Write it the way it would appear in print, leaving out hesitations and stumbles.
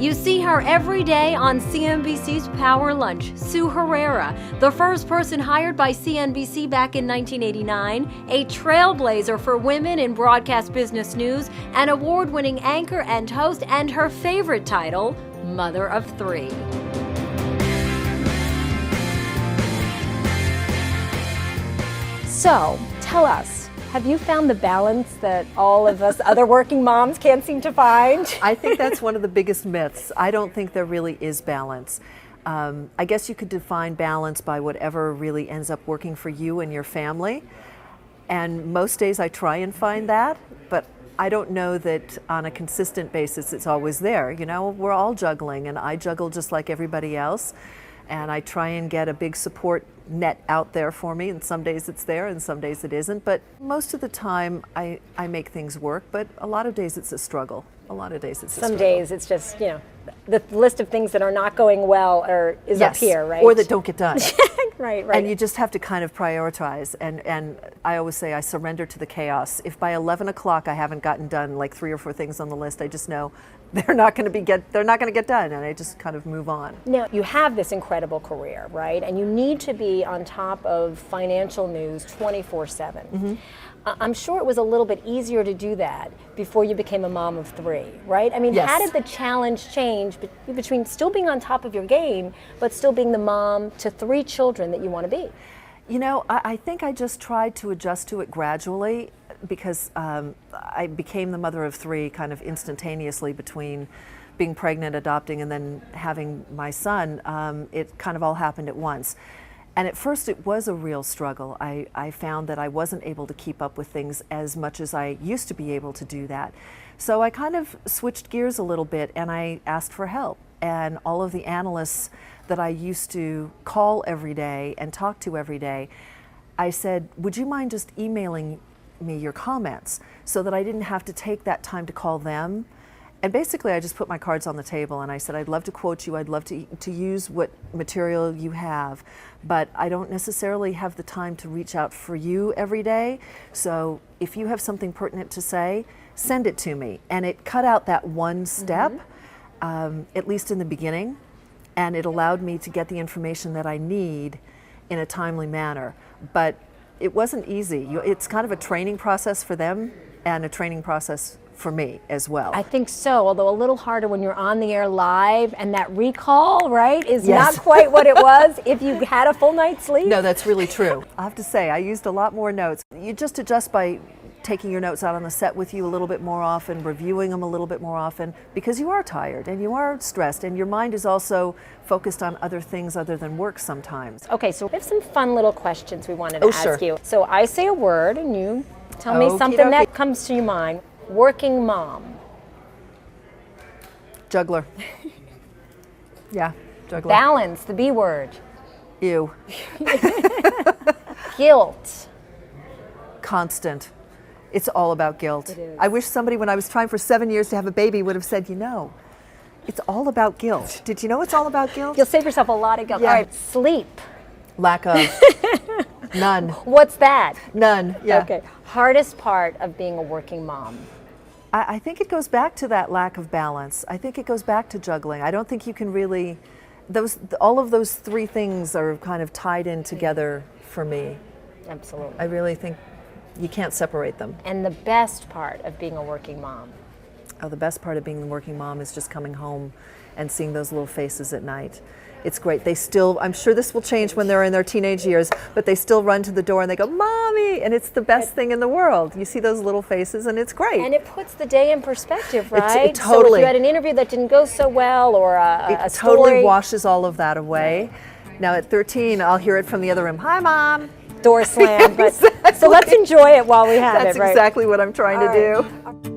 You see her every day on CNBC's Power Lunch. Sue Herera, the first person hired by CNBC back in 1989, a trailblazer for women in broadcast business news, an award-winning anchor and host, and her favorite title, Mother of Three. So, tell us, have you found the balance that all of us other working moms can't seem to find? I think that's one of the biggest myths. I don't think there really is balance. I guess you could define balance by whatever really ends up working for you and your family. And most days I try and find that, but I don't know that on a consistent basis it's always there. You know, we're all juggling, and I juggle just like everybody else. And I try and get a big support net out there for me, and some days it's there and some days it isn't. But most of the time I make things work, but a lot of days it's a struggle. A lot of days it's a struggle. Some days it's just, you know, the list of things that are not going well is up here, right? Or that don't get done. Right. And you just have to kind of prioritize. And I always say I surrender to the chaos. If by 11 o'clock I haven't gotten done like 3 or 4 things on the list, I just know they're not going to get done, and I just kind of move on. Now, you have this incredible career, right? And you need to be on top of financial news 24/7. Mm-hmm. I'm sure it was a little bit easier to do that before you became a mom of 3, right? I mean, yes. How did the challenge change between still being on top of your game, but still being the mom to 3 children that you want to be? You know, I think I just tried to adjust to it gradually, because I became the mother of 3 kind of instantaneously between being pregnant, adopting, and then having my son. It kind of all happened at once. And at first it was a real struggle. I found that I wasn't able to keep up with things as much as I used to be able to do that. So I kind of switched gears a little bit, and I asked for help. And all of the analysts that I used to call every day and talk to every day, I said, would you mind just emailing me your comments so that I didn't have to take that time to call them? And basically I just put my cards on the table and I said, I'd love to quote you, I'd love to use what material you have, but I don't necessarily have the time to reach out for you every day. So if you have something pertinent to say, send it to me. And it cut out that one step, at least in the beginning, and it allowed me to get the information that I need in a timely manner. But it wasn't easy. It's kind of a training process for them and a training process for me as well. I think so, although a little harder when you're on the air live and that recall, right, is yes. not quite what it was if you had a full night's sleep. No, that's really true. I have to say, I used a lot more notes. You just adjust by taking your notes out on the set with you a little bit more often, reviewing them a little bit more often, because you are tired and you are stressed and your mind is also focused on other things other than work sometimes. Okay, so we have some fun little questions we wanted to ask you. So I say a word and you tell me something that comes to your mind. Working mom. Juggler. Yeah, juggler. Balance, the B word. Ew. Guilt. Constant. It's all about guilt. It is. I wish somebody, when I was trying for 7 years to have a baby, would have said, you know, it's all about guilt. Did you know it's all about guilt? You'll save yourself a lot of guilt. Yeah. All right, sleep. Lack of. None. What's that? None, yeah. Okay. Hardest part of being a working mom? I think it goes back to that lack of balance. I think it goes back to juggling. I don't think you can really, all of those 3 things are kind of tied in together for me. Absolutely. I really think you can't separate them. And the best part of being a working mom? Oh, the best part of being a working mom is just coming home and seeing those little faces at night. It's great. They still, I'm sure this will change when they're in their teenage years, but they still run to the door and they go, Mommy! And it's the best thing in the world. You see those little faces and it's great. And it puts the day in perspective, right? It totally. So if you had an interview that didn't go so well or a it totally story. washes all of that away. Now at 13, I'll hear it from the other room. Hi, Mom! Door slam. But, exactly. So let's enjoy it while we have That's it, right? exactly what I'm trying to do.